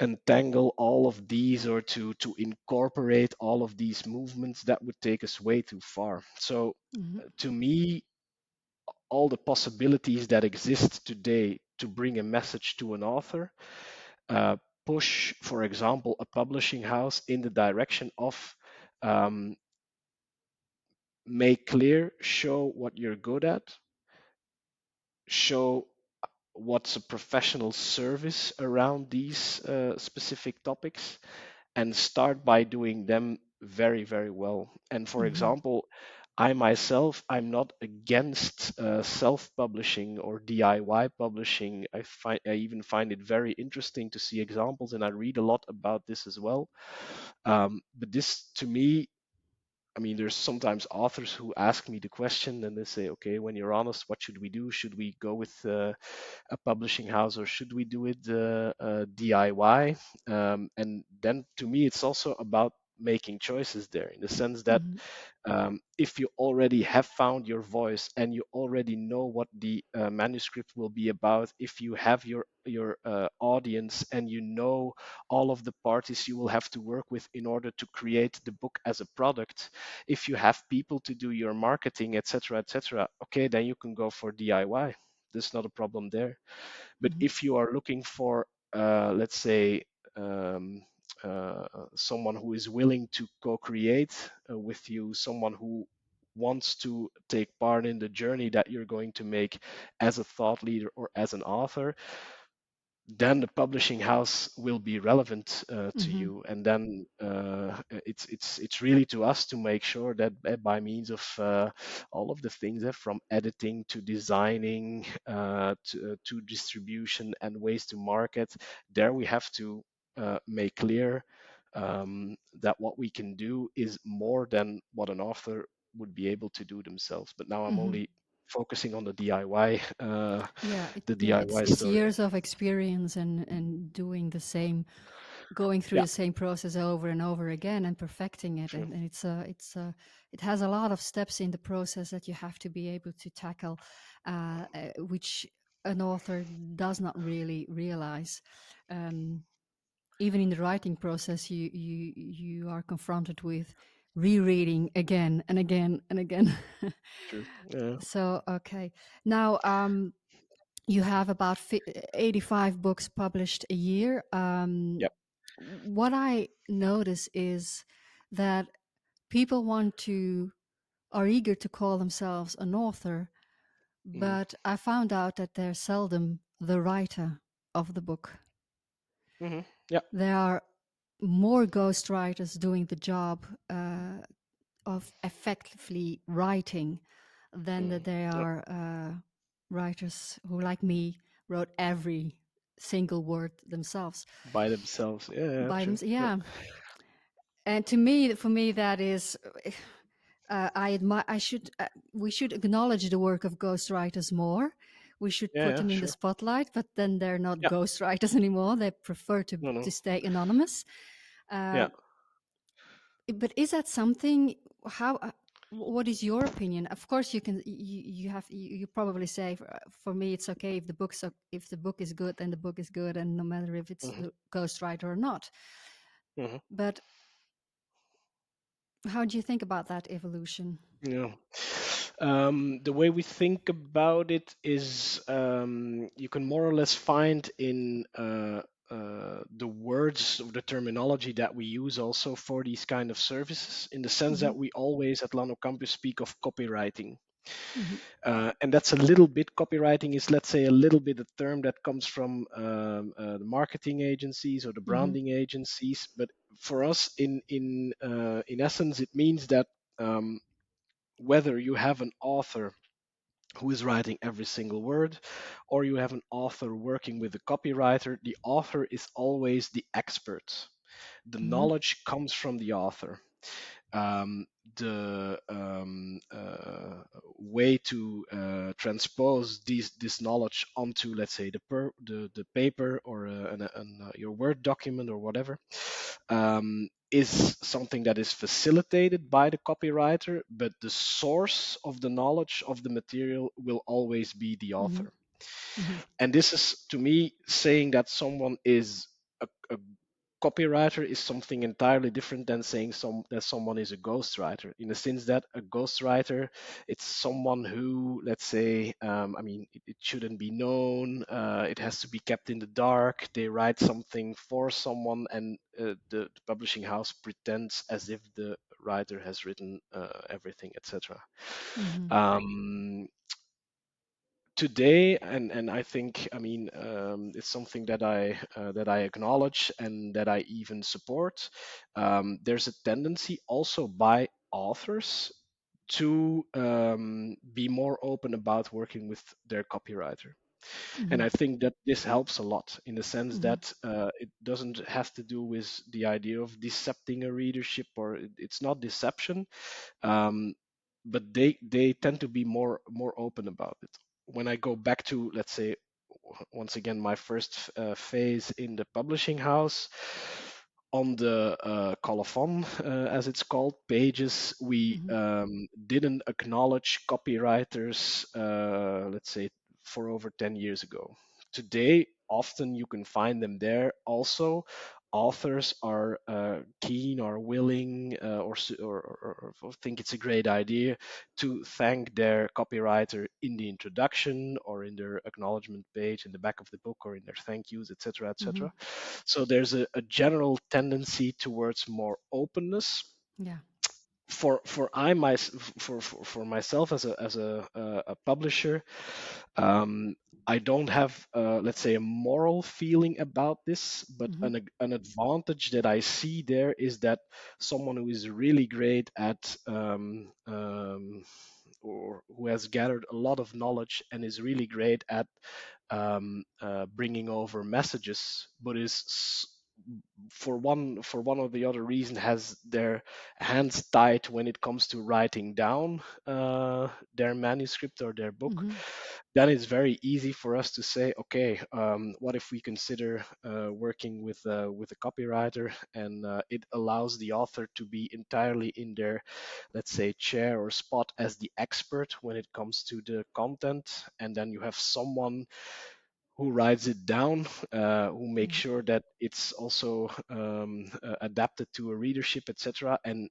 entangle all of these or to incorporate all of these movements. That would take us way too far. So
Hmm.
to me, all the possibilities that exist today to bring a message to an author uh, push, for example, a publishing house in the direction of um, make clear, show what you're good at, show what's a professional service around these specific topics, and start by doing them very, very well. And for
Hmm.
example, I myself, I'm not against self-publishing or DIY publishing. I even find it very interesting to see examples, and I read a lot about this as well. But this, to me, I mean, there's sometimes authors who ask me the question, and they say, "Okay, when you're honest, what should we do? Should we go with a publishing house, or should we do it DIY?" And then, to me, it's also about making choices there, in the sense that
Mhm.
if you already have found your voice and you already know what the manuscript will be about, if you have your audience and you know all of the parties you will have to work with in order to create the book as a product, if you have people to do your marketing, etc., okay, then you can go for DIY. There's not a problem there. But
Mhm.
if you are looking for, let's say, um, uh, someone who is willing to co-create with you, someone who wants to take part in the journey that you're going to make as a thought leader or as an author, then the publishing house will be relevant to
Mhm.
you, and then it's really to us to make sure that by means of all of the things, from editing to designing to distribution and ways to market, there we have to make clear that what we can do is more than what an author would be able to do themselves. But now I'm
Mhm.
only focusing on the DIY,
Yeah,
the
yeah, it's
DIY
it's
story.
years of experience and doing the same, going through
Yeah,
the same process over and over again and perfecting it.
sure,
And it has a lot of steps in the process that you have to be able to tackle, which an author does not really realize. Um, Even in the writing process, you are confronted with rereading again and again and again.
true. Yeah,
So okay, now you have about 85 books published a year.
yeah,
What I notice is that people want to are eager to call themselves an author,
mm,
but I found out that they're seldom the writer of the book.
yeah,
There are more ghostwriters doing the job of effectively writing than that there
yeah,
are writers who, like me, wrote every single word themselves
by themselves. Yeah, yeah,
by them.
true. Yeah,
Yeah, and to me, for me, that is. I admire. I should. We should acknowledge the work of ghostwriters more. We should
yeah,
put
yeah,
them in the
sure.
spotlight, but then they're not
Yeah,
ghostwriters anymore. They prefer
no,
to
no.
stay anonymous.
Yeah.
Uh, but is that something? How? What is your opinion? Of course, you can. You have. You probably say, for me, it's okay if the if the book is good, then the book is good, and no matter if it's
Hmm.
the ghostwriter or not.
Hmm.
But how do you think about that evolution?
Yeah. The way we think about it is, you can more or less find in the words of the terminology that we use also for these kind of services, in the sense
Hmm.
that we always at Lannoo Campus speak of copywriting.
Hmm.
And that's a little bit, copywriting is, let's say, a little bit a term that comes from the marketing agencies or the
Hmm.
branding agencies. But for us, in essence, it means that whether you have an author who is writing every single word, or you have an author working with a copywriter, the author is always the expert. The
Hmm.
knowledge comes from the author. um, the way to transpose this knowledge onto, let's say, the paper, or your Word document or whatever, is something that is facilitated by the copywriter, but the source of the knowledge of the material will always be the
Hmm.
author.
Hmm.
And this is, to me, saying that someone is a copywriter is something entirely different than saying that someone is a ghostwriter, in the sense that a ghostwriter, it's someone who, let's say, I mean, it shouldn't be known, it has to be kept in the dark. They write something for someone, and the publishing house pretends as if the writer has written everything, etc.
Hmm.
um, Today, and I think, I mean, it's something that I acknowledge and that I even support. There's a tendency also by authors to be more open about working with their copywriter. And
Mhm.
I think that this helps a lot in the sense
Mhm.
that it doesn't have to do with the idea of decepting a readership, or it's not deception, um, but they tend to be more open about it. When I go back to, let's say, once again, my first phase in the publishing house, on the colophon, as it's called, pages, we
Mhm.
didn't acknowledge copywriters, let's say, for over 10 years ago. Today, often you can find them there also. Authors are keen or willing, or think it's a great idea to thank their copywriter in the introduction or in their acknowledgement page in the back of the book or in their thank yous, etc.,
Mhm.
etc. So there's a general tendency towards more openness.
Yeah.
For I my for myself as a publisher, um, I don't have, let's say, a moral feeling about this, but
Mhm.
an advantage that I see there is that someone who is really great at, or who has gathered a lot of knowledge and is really great at bringing over messages, but for one or the other reason has their hands tied when it comes to writing down their manuscript or their book,
Mhm.
then it's very easy for us to say, okay, what if we consider working with a copywriter, and it allows the author to be entirely in their, let's say, chair or spot as the expert when it comes to the content, and then you have someone who writes it down, who makes
Yeah.
sure that it's also adapted to a readership, etc. And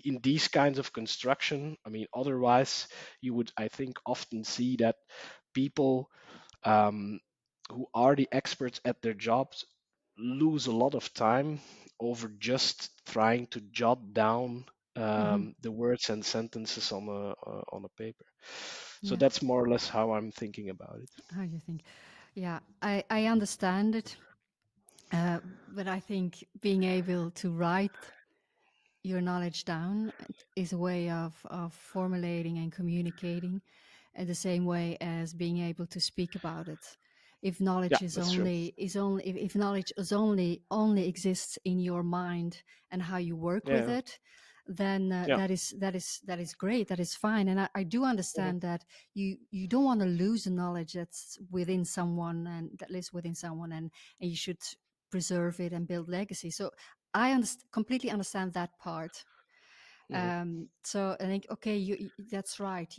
in these kinds of construction, I mean, otherwise you would, I think, often see that people um, who are the experts at their jobs lose a lot of time over just trying to jot down
Mhm.
the words and sentences on a paper. So
Yeah.
that's more or less how I'm thinking about it.
How do you think? Yeah, I understand it, uh, but I think being able to write your knowledge down is a way of formulating and communicating in the same way as being able to speak about it. If
Yeah,
knowledge is
that's true.
only if knowledge is only exists in your mind and how you work with
Yeah,
it, then
yeah.
that is great, that is fine. And I do
Mhm.
understand that you don't want to lose the knowledge that's within someone and that lives within someone, and you should preserve it and build legacy. So completely understand that part.
Mhm.
So I think, okay, that's right.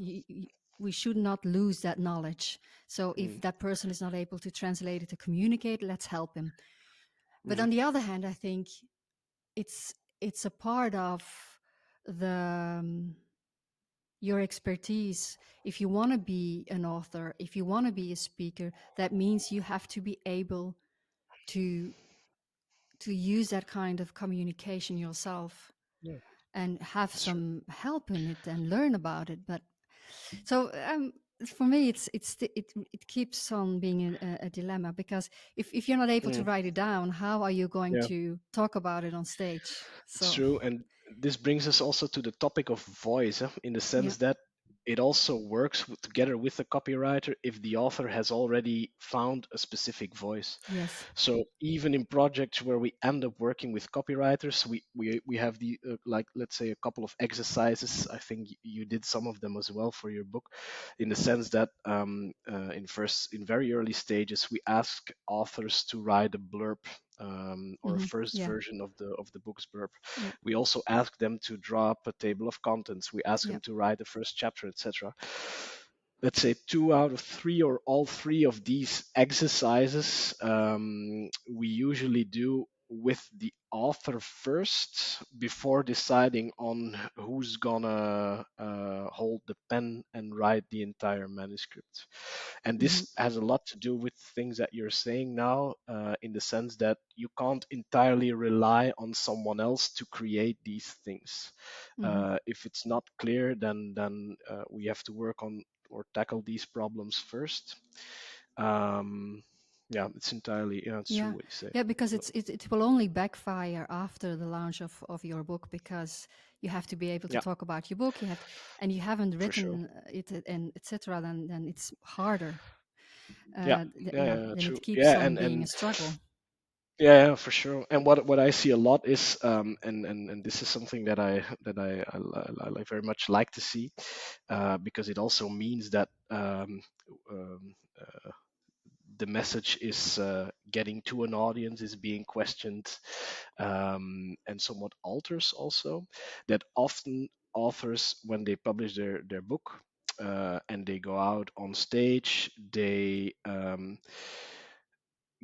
We should not lose that knowledge. So if
Mhm.
that person is not able to translate it to communicate, let's help him. But
Mhm.
on the other hand, I think it's it's a part of the your expertise. If you want to be an author, if you want to be a speaker, that means you have to be able to use that kind of communication yourself
Yeah,
and have
that's true.
some help in it and learn about it. But so for me, it keeps on being a dilemma, because if you're not able to
Mhm.
write it down, how are you going
Yeah.
to talk about it on stage?
It's
So
true, and this brings us also to the topic of voice, in the
yeah,
sense that it also works together with the copywriter if the author has already found a specific voice.
yes,
So even in projects where we end up working with copywriters, we have the like, let's say, a couple of exercises. I think you did some of them as well for your book, in the sense that in very early stages we ask authors to write a blurb, or a first
yeah,
version of the book's blurb.
yeah,
We also ask them to draw up a table of contents. We ask
yeah,
them to write the first chapter, etc. Let's say 2 out of 3 or all 3 of these exercises we usually do with the author first before deciding on who's gonna hold the pen and write the entire manuscript. And
hmm
this has a lot to do with things that you're saying now, in the sense that you can't entirely rely on someone else to create these things.
hmm
If it's not clear, then we have to work on or tackle these problems first. Um, Yeah, it's entirely, yeah, it's true
Yeah,
what you say.
yeah, because
No.
it will only backfire after the launch of your book, because you have to be able to
Yeah,
talk about your book. You have, and you haven't
for sure.
written it and etc. Then it's harder.
Yeah, yeah,
Yeah,
yeah,
then it
true.
keeps
Yeah,
on being a
and
struggle.
yeah, yeah, for sure. And what I see a lot is, and this is something that I like very much like to see, because it also means that um, the message is getting to an audience, is being questioned, and somewhat alters also. That often authors, when they publish their book, and they go out on stage, they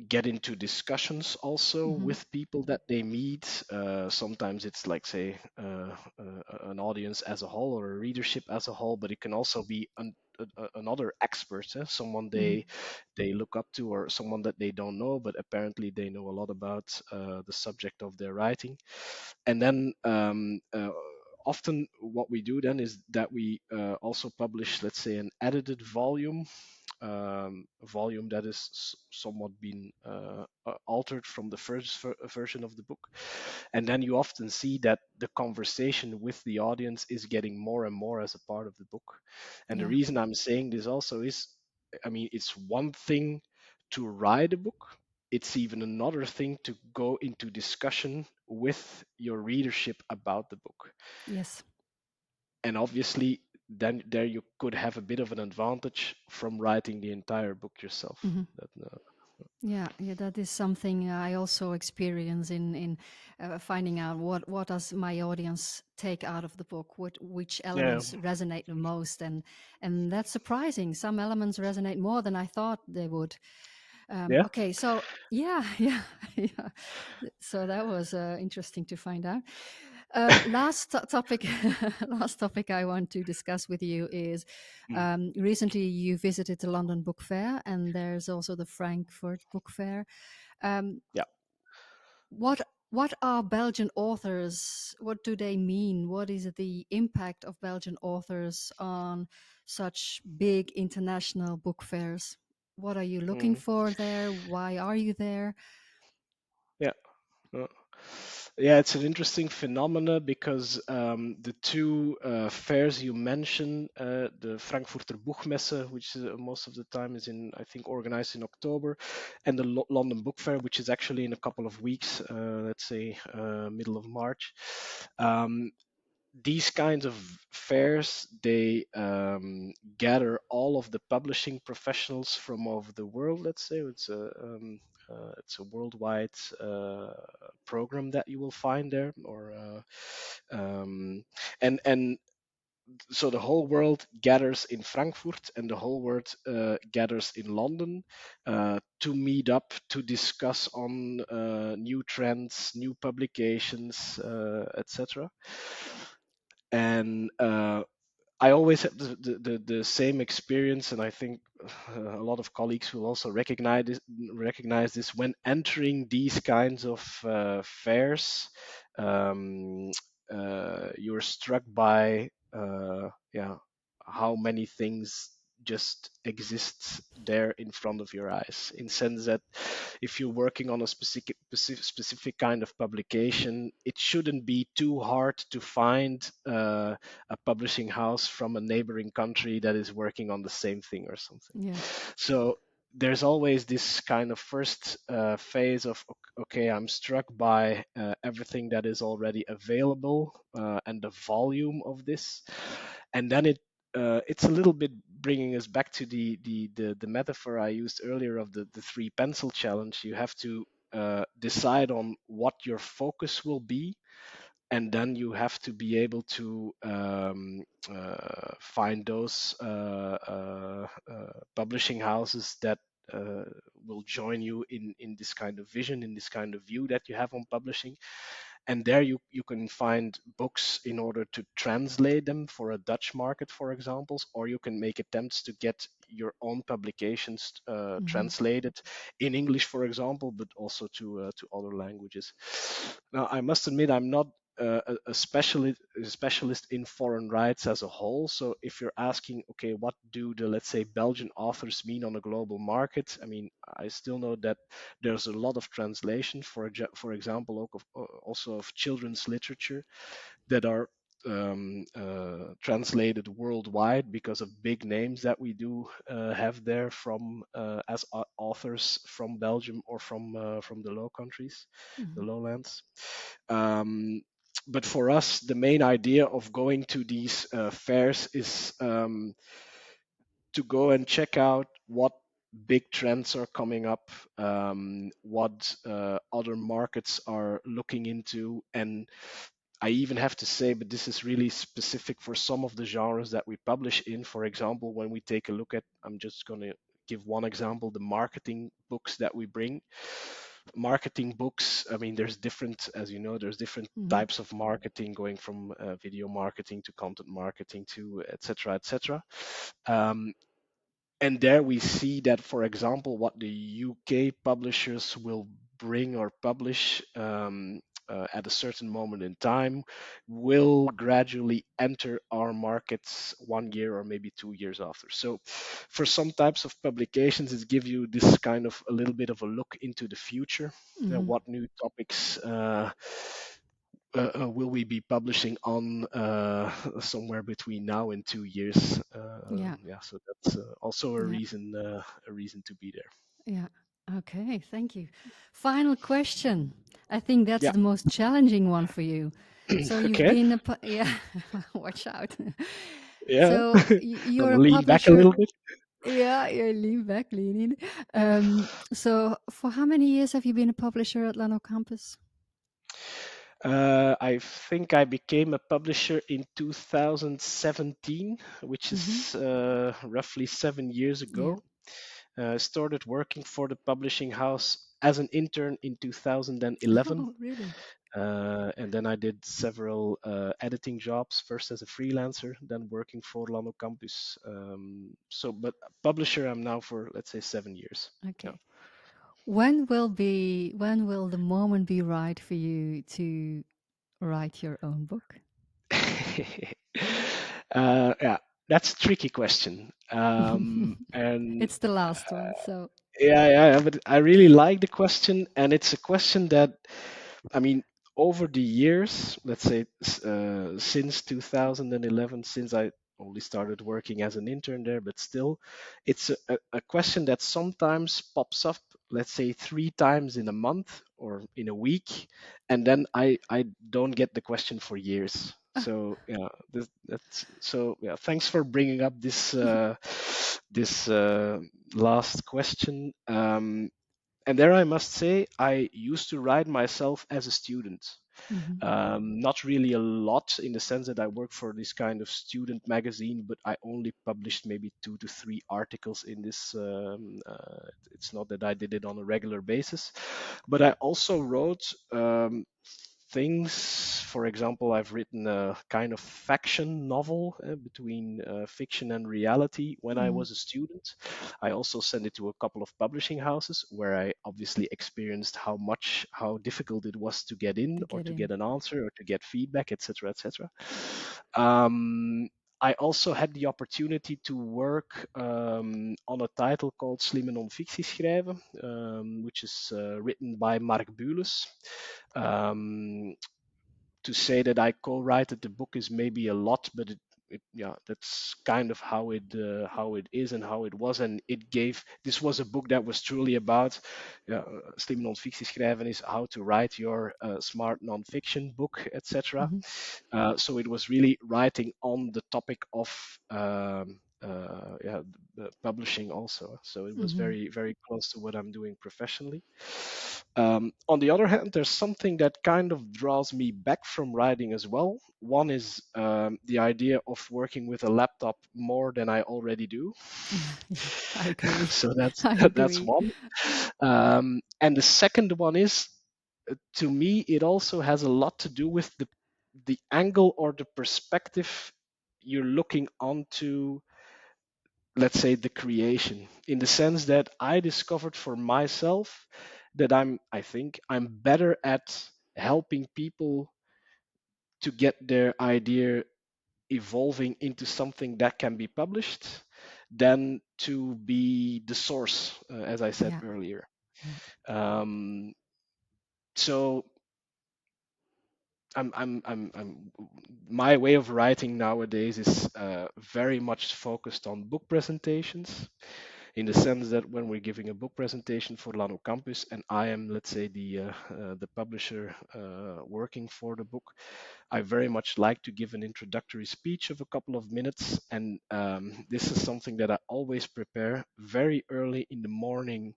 get into discussions also
Hmm.
with people that they meet. Sometimes it's like, say, an audience as a whole or a readership as a whole, but it can also be another expert, someone
Hmm.
they look up to, or someone that they don't know, but apparently they know a lot about the subject of their writing. And then often what we do then is that we also publish, let's say, an edited volume, a volume that is somewhat been altered from the first version of the book. And then you often see that the conversation with the audience is getting more and more as a part of the book. And the
Yeah.
reason I'm saying this also is, I mean, it's one thing to write a book, it's even another thing to go into discussion with your readership about the book.
Yes.
And obviously, then there you could have a bit of an advantage from writing the entire book yourself.
Hmm.
That,
Yeah, yeah, that is something I also experience in finding out what does my audience take out of the book, which
yeah,
elements resonate the most, and that's surprising. Some elements resonate more than I thought they would.
yeah,
Okay, so yeah, yeah, yeah. So that was interesting to find out. Topic, last topic I want to discuss with you is
mm,
recently you visited the London Book Fair, and there's also the Frankfurt Book Fair. Um,
yeah.
what what are Belgian authors? What do they mean? What is the impact of Belgian authors on such big international book fairs? What are you looking
Mm,
for there? Why are you there?
yeah. Uh, Yeah, it's an interesting phenomena because the two fairs you mentioned, the Frankfurter Buchmesse, which is, most of the time is in, I think, organized in October, and the London Book Fair, which is actually in a couple of weeks, let's say middle of March. Um, these kinds of fairs, they gather all of the publishing professionals from over the world. Let's say it's a worldwide program that you will find there, or and so the whole world gathers in Frankfurt, and the whole world gathers in London to meet up, to discuss on new trends, new publications, etc. And I always had the same experience, and I think a lot of colleagues will also recognize this when entering these kinds of fairs. Um, you're struck by yeah, how many things just exist there in front of your eyes, in sense that if you're working on a specific kind of publication, it shouldn't be too hard to find a publishing house from a neighboring country that is working on the same thing or something.
Yeah.
So there's always this kind of first phase of, okay, I'm struck by everything that is already available and the volume of this, and then it's a little bit bringing us back to the metaphor I used earlier of the three pencil challenge. You have to decide on what your focus will be, and then you have to be able to find those publishing houses that uh, will join you in this kind of vision, in this kind of view that you have on publishing. And there you can find books in order to translate them for a Dutch market, for examples, or you can make attempts to get your own publications
Hmm.
translated in English, for example, but also to other languages. Now, I must admit, I'm not a specialist in foreign rights as a whole. So if you're asking, okay, what do the, let's say, Belgian authors mean on a global market? I mean, I still know that there's a lot of translation, for example, also of children's literature that are translated worldwide because of big names that we do have there from as authors from Belgium or from the Low Countries, the
Mhm.
lowlands. Um, but for us, the main idea of going to these fairs is to go and check out what big trends are coming up, what other markets are looking into, and I even have to say, but this is really specific for some of the genres that we publish in. For example, when we take a look at, I'm just going to give one example, the marketing books that we bring. Marketing books, I mean, there's different, as you know, there's different
Mhm.
types of marketing, going from video marketing to content marketing to et cetera, et cetera. Um, and there we see that, for example, what the UK publishers will bring or publish at a certain moment in time will gradually enter our markets 1 year or maybe 2 years after. So, for some types of publications, it gives you this kind of a little bit of a look into the future.
Mhm.
What new topics will we be publishing on somewhere between now and 2 years?
Yeah.
Yeah, so that's also
Yeah.
a reason to be there.
Yeah. Okay. Thank you. Final question. I think that's
Yeah.
the most challenging one for you. So you've
Okay.
been yeah. Watch out.
Yeah.
So you're
Gonna
a
lean back a
publisher.
little bit.
Yeah, you lean back, lean in. So for how many years have you been a publisher at Lannoo Campus?
I think I became a publisher in 2017, which
Mm-hmm.
is roughly 7 years
Yeah.
ago. Started working for the publishing house as an intern in 2011.
Oh, really?
And then I did several editing jobs, first as a freelancer, then working for Lannoo Campus. But publisher, I'm now for, let's say, 7 years. Yeah.
Okay. When will the moment be right for you to write your own book?
Yeah, that's a tricky question. And
It's the last one, so.
yeah, but I really like the question, and it's a question that, I mean, over the years, let's say since 2011, since I only started working as an intern there, but still, it's a question that sometimes pops up, let's say 3 times in a month or in a week, and then I don't get the question for years. So yeah, that's so yeah. Thanks for bringing up this last question. And there I must say, I used to write myself as a student.
Mhm.
Not really a lot in the sense that I work for this kind of student magazine, but I only published maybe 2 to 3 articles in this. It's not that I did it on a regular basis, but I also wrote things. For example, I've written a kind of faction novel between fiction and reality when I
Mhm.
was a student. I also sent it to a couple of publishing houses where I obviously experienced how difficult it was to get in
To
or
get
to
in.
get an answer or to get feedback, etc., etc. Um, I also had the opportunity to work on a title called Slimme Non-fictie schrijven, which is written by Mark Bules. Um, to say that I co-wrote the book is maybe a lot, but yeah, that's kind of how it is and how it was, and it gave. This was a book that was truly about slim non-fictie schrijven is how to write your smart non-fiction book, etc.
Mhm.
So it was really writing on the topic of yeah, the publishing also. So it was
Mhm.
very close to what I'm doing professionally. On the other hand, there's something that kind of draws me back from writing as well. One is the idea of working with a laptop more than I already do.
Yeah, I agree.
So that's
I
that's
agree.
one. And the second one is, to me, it also has a lot to do with the angle or the perspective you're looking onto, let's say, the creation, in the sense that I discovered for myself that I think I'm better at helping people to get their idea evolving into something that can be published than to be the source, as I said
Yeah.
earlier.
Yeah.
Um, so my way of writing nowadays is very much focused on book presentations, in the sense that when we're giving a book presentation for Lannoo Campus, and I am, let's say, the publisher working for the book, I very much like to give an introductory speech of a couple of minutes, and this is something that I always prepare very early in the morning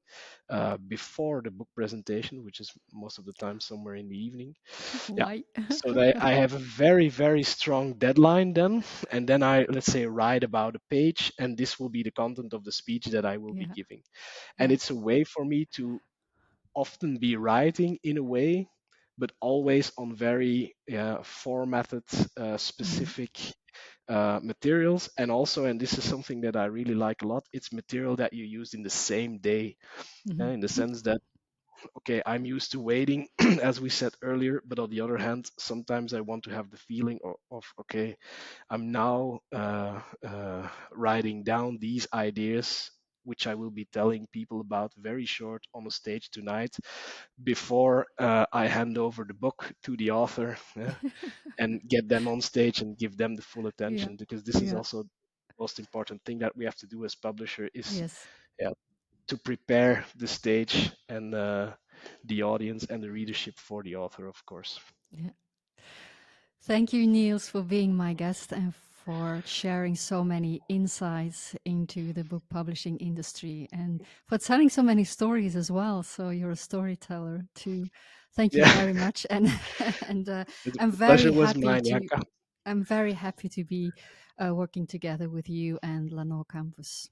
before the book presentation, which is most of the time somewhere in the evening. Yeah.
Why?
So that I have a very, very strong deadline then, and then I, let's say, write about a page, and this will be the content of the speech that I will be
Yeah.
giving. And
Yeah.
it's a way for me to often be writing in a way, but always on very formatted,
Mm-hmm.
specific materials. And also, and this is something that I really like a lot, it's material that you use in the same day, in the
Mm-hmm.
sense that, okay, I'm used to waiting, as we said earlier, but on the other hand, sometimes I want to have the feeling of okay, I'm now writing down these ideas, which I will be telling people about very short on the stage tonight, before I hand over the book to the author, and get them on stage and give them the full
Yeah.
attention, because this is
Yeah.
also the most important thing that we have to do as publisher is,
Yes.
yeah, to prepare the stage and the audience and the readership for the author, of course.
Yeah. Thank you, Niels, for being my guest and for sharing so many insights into the book publishing industry and for telling so many stories as well. So you're a storyteller too. Thank you
Yeah,
very much, and and I'm
the
very
pleasure was
happy
mine,
to
Janka.
I'm very happy to be working together with you and Lannoo Campus.